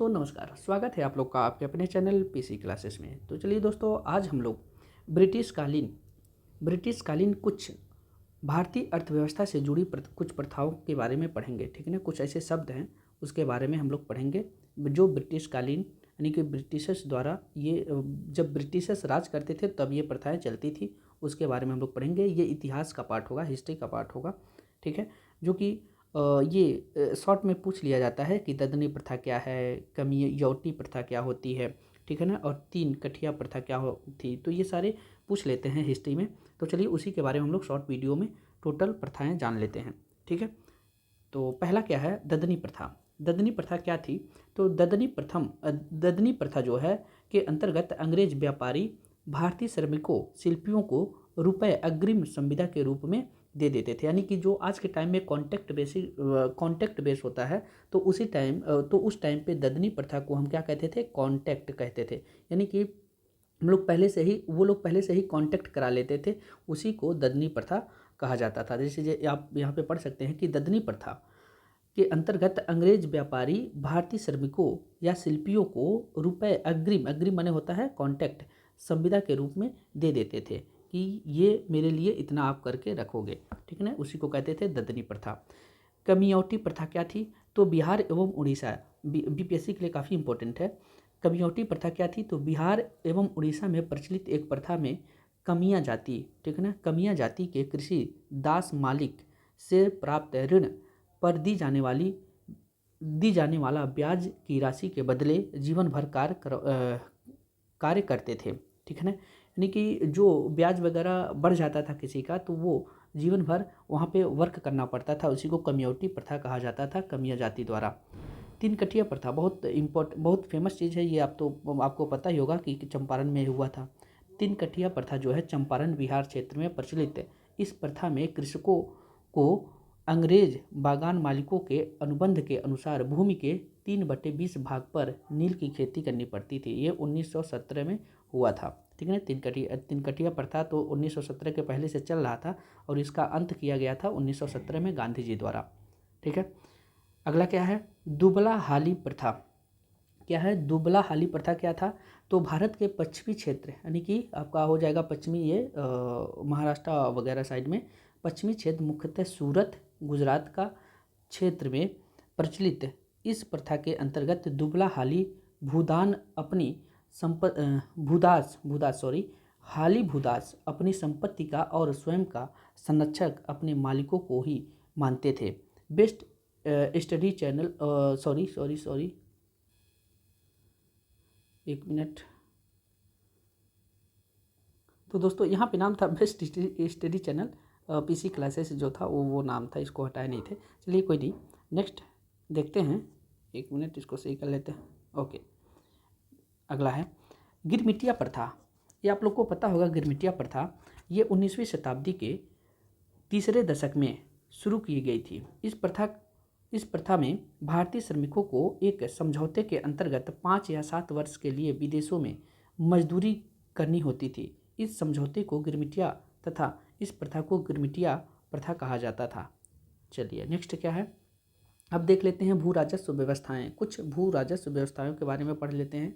तो नमस्कार, स्वागत है आप लोग का आपके अपने चैनल पीसी क्लासेस में। तो चलिए दोस्तों, आज हम लोग ब्रिटिश कालीन कुछ भारतीय अर्थव्यवस्था से जुड़ी कुछ प्रथाओं के बारे में पढ़ेंगे। ठीक है ना, कुछ ऐसे शब्द हैं उसके बारे में हम लोग पढ़ेंगे जो ब्रिटिशकालीन यानी कि ब्रिटिशर्स द्वारा जब ब्रिटिशर्स राज करते थे तब ये प्रथाएं चलती थी, उसके बारे में हम लोग पढ़ेंगे। ये इतिहास का पार्ट होगा, हिस्ट्री का पार्ट होगा। ठीक है, जो कि ये शॉर्ट में पूछ लिया जाता है कि ददनी प्रथा क्या है, कमियौटी प्रथा क्या होती है, ठीक है ना, और तीन कठिया प्रथा क्या थी। तो ये सारे पूछ लेते हैं हिस्ट्री में। तो चलिए उसी के बारे में हम लोग शॉर्ट वीडियो में टोटल प्रथाएं जान लेते हैं। ठीक है, तो पहला क्या है, ददनी प्रथा। ददनी प्रथा क्या थी? तो ददनी प्रथा जो है के अंतर्गत अंग्रेज व्यापारी भारतीय श्रमिकों शिल्पियों को रुपए अग्रिम संविदा के रूप में दे देते थे। यानी कि जो आज के टाइम में कॉन्ट्रैक्ट बेस होता है, तो उस टाइम पे ददनी प्रथा को हम क्या कहते थे? कॉन्ट्रैक्ट कहते थे। यानी कि वो लोग पहले से ही कॉन्टैक्ट करा लेते थे, उसी को ददनी प्रथा कहा जाता था। जैसे आप यहाँ पे पढ़ सकते हैं कि ददनी प्रथा के अंतर्गत अंग्रेज व्यापारी भारतीय श्रमिकों या शिल्पियों को रुपए अग्रिम माने होता है कॉन्टैक्ट संविदा के रूप में दे देते थे कि ये मेरे लिए इतना आप करके रखोगे। ठीक है ना, उसी को कहते थे ददनी प्रथा। कमियौटी प्रथा क्या थी? तो बिहार एवं उड़ीसा, बीपीएससी के लिए काफ़ी इंपॉर्टेंट है। कमियौटी प्रथा क्या थी? तो बिहार एवं उड़ीसा में प्रचलित एक प्रथा में कमिया जाति, ठीक है ना, कमिया जाति के कृषि दास मालिक से प्राप्त ऋण पर दी जाने वाला ब्याज की राशि के बदले जीवन भर कार्य करते थे। ठीक है ना, यानी कि जो ब्याज वगैरह बढ़ जाता था किसी का, तो वो जीवन भर वहाँ पे वर्क करना पड़ता था। उसी को कमियौटी प्रथा कहा जाता था, कमिया जाति द्वारा। तीन कठिया प्रथा बहुत फेमस चीज़ है ये। आपको पता ही होगा कि चंपारण में हुआ था। तीन कठिया प्रथा जो है चंपारण बिहार क्षेत्र में प्रचलित है। इस प्रथा में कृषकों को अंग्रेज बागान मालिकों के अनुबंध के अनुसार भूमि के 3/20 भाग पर नील की खेती करनी पड़ती थी। ये 1917 में हुआ था। ठीक है ना, तीन कठिया प्रथा तो 1917 के पहले से चल रहा था और इसका अंत किया गया था 1917 में गांधी जी द्वारा। ठीक है, अगला क्या है, दुबला हाली प्रथा। क्या है दुबला हाली प्रथा? क्या था? तो भारत के पश्चिमी क्षेत्र यानी कि आपका हो जाएगा पश्चिमी, ये महाराष्ट्र वगैरह साइड में पश्चिमी क्षेत्र, मुख्यतः सूरत गुजरात का क्षेत्र में प्रचलित इस प्रथा के अंतर्गत दुबला हाली भूदान अपनी भूदास अपनी संपत्ति का और स्वयं का संरक्षक अपने मालिकों को ही मानते थे। बेस्ट स्टडी चैनल सॉरी एक मिनट। तो दोस्तों यहाँ पे नाम था best study channel PC classes जो था वो नाम था, इसको हटाए नहीं थे। चलिए कोई नहीं, नेक्स्ट देखते हैं। एक मिनट, इसको सही कर लेते हैं। ओके, अगला है गिरमिटिया प्रथा। ये आप लोग को पता होगा, गिरमिटिया प्रथा ये 19वीं शताब्दी के तीसरे दशक में शुरू की गई थी। इस प्रथा में भारतीय श्रमिकों को एक समझौते के अंतर्गत 5 या 7 वर्ष के लिए विदेशों में मजदूरी करनी होती थी। इस समझौते को गिरमिटिया तथा इस प्रथा को गिरमिटिया प्रथा कहा जाता था। चलिए नेक्स्ट क्या है, अब देख लेते हैं भू राजस्व व्यवस्थाएं। कुछ भू राजस्व व्यवस्थाओं के बारे में पढ़ लेते हैं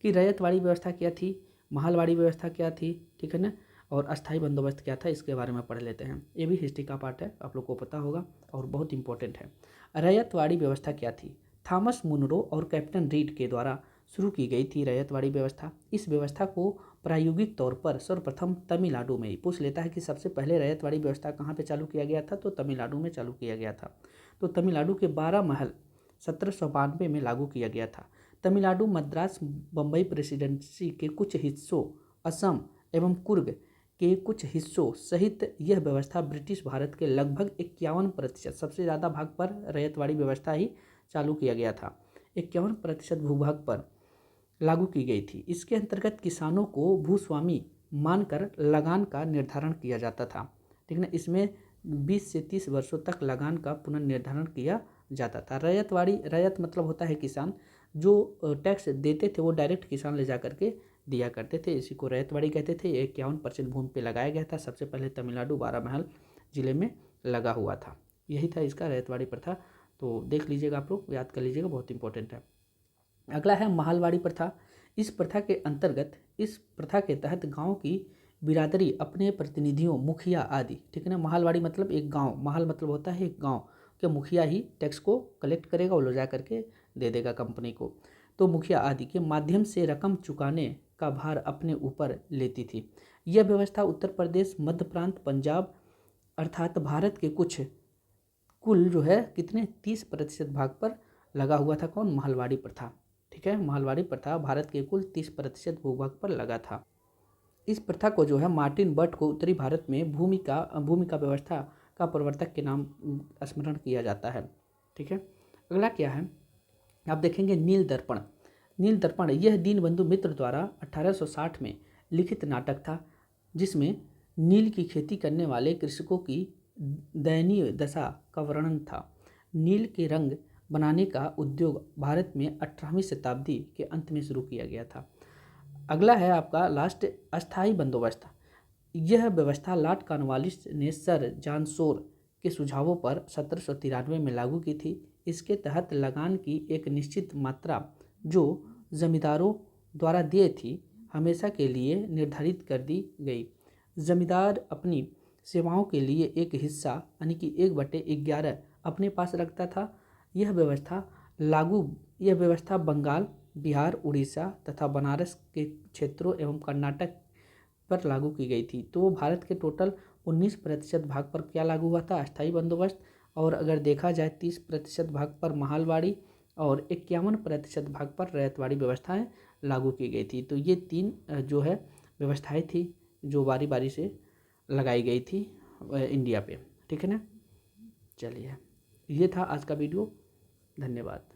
कि रैयतवाड़ी व्यवस्था क्या थी, महलवाड़ी व्यवस्था क्या थी, ठीक है ना, और अस्थाई बंदोबस्त क्या था, इसके बारे में पढ़ लेते हैं। ये भी हिस्ट्री का पार्ट है, आप लोग को पता होगा और बहुत इंपॉर्टेंट है। रैयतवाड़ी व्यवस्था क्या थी? थॉमस मुनरो और कैप्टन रीड के द्वारा शुरू की गई थी रैयतवाड़ी व्यवस्था। इस व्यवस्था को प्रायोगिक तौर पर सर्वप्रथम तमिलनाडु में, पूछ लेता है कि सबसे पहले रैयतवाड़ी व्यवस्था कहाँ पे चालू किया गया था, तो तमिलनाडु में चालू किया गया था। तो तमिलनाडु के 12 महल 1792 में लागू किया गया था। तमिलनाडु, मद्रास, बम्बई प्रेसिडेंसी के कुछ हिस्सों, असम एवं कुर्ग के कुछ हिस्सों सहित यह व्यवस्था ब्रिटिश भारत के लगभग 51%, सबसे ज़्यादा भाग पर रैयतवाड़ी व्यवस्था ही चालू किया गया था, 51% भूभाग पर लागू की गई थी। इसके अंतर्गत किसानों को भूस्वामी मानकर लगान का निर्धारण किया जाता था। ठीक है ना, इसमें 20 से 30 वर्षों तक लगान का पुनर्निर्धारण किया जाता था। रैयत मतलब होता है किसान, जो टैक्स देते थे वो डायरेक्ट किसान ले जा करके दिया करते थे, इसी को रैयतवाड़ी कहते थे। 51% भूमि पे लगाया गया था। सबसे पहले तमिलनाडु 12 महल जिले में लगा हुआ था। यही था इसका रैयतवाड़ी प्रथा। तो देख लीजिएगा, आप लोग याद कर लीजिएगा, बहुत इंपॉर्टेंट है। अगला है महालवाड़ी प्रथा। इस प्रथा के अंतर्गत, इस प्रथा के तहत गांव की बिरादरी अपने प्रतिनिधियों, मुखिया आदि, ठीक है ना, महालवाड़ी मतलब एक गांव, महल मतलब होता है एक गांव के मुखिया ही टैक्स को कलेक्ट करेगा और ले जा करके दे देगा कंपनी को। तो मुखिया आदि के माध्यम से रकम चुकाने का भार अपने ऊपर लेती थी। यह व्यवस्था उत्तर प्रदेश, मध्य प्रांत, पंजाब अर्थात भारत के कुछ कुल जो है कितने 30% भाग पर लगा हुआ था। कौन? महलवाड़ी प्रथा। ठीक है, महलवाड़ी प्रथा भारत के कुल 30% भूभाग पर लगा था। इस प्रथा को जो है मार्टिन बर्ट को उत्तरी भारत में भूमिका व्यवस्था का प्रवर्तक के नाम स्मरण किया जाता है। ठीक है, अगला क्या है आप देखेंगे नील दर्पण। नील दर्पण यह दीनबंधु मित्र द्वारा 1860 में लिखित नाटक था, जिसमें नील की खेती करने वाले कृषकों की दयनीय दशा का वर्णन था। नील के रंग बनाने का उद्योग भारत में 18वीं शताब्दी के अंत में शुरू किया गया था। अगला है आपका लास्ट, अस्थाई बंदोबस्त। यह व्यवस्था लॉर्ड कॉर्नवालिस ने सर जॉन शोर के सुझावों पर 1793 में लागू की थी। इसके तहत लगान की एक निश्चित मात्रा जो जमींदारों द्वारा देय थी, हमेशा के लिए निर्धारित कर दी गई। जमींदार अपनी सेवाओं के लिए एक हिस्सा यानी कि 1/11 अपने पास रखता था। यह व्यवस्था बंगाल, बिहार, उड़ीसा तथा बनारस के क्षेत्रों एवं कर्नाटक पर लागू की गई थी। तो भारत के टोटल 19% भाग पर क्या लागू हुआ था? अस्थाई बंदोबस्त। और अगर देखा जाए 30% भाग पर महलवाड़ी और 51% भाग पर रैयतवाड़ी व्यवस्थाएं लागू की गई थी। तो ये 3 जो है व्यवस्थाएं थी जो बारी बारी से लगाई गई थी इंडिया पे। ठीक है ना, चलिए ये था आज का वीडियो, धन्यवाद।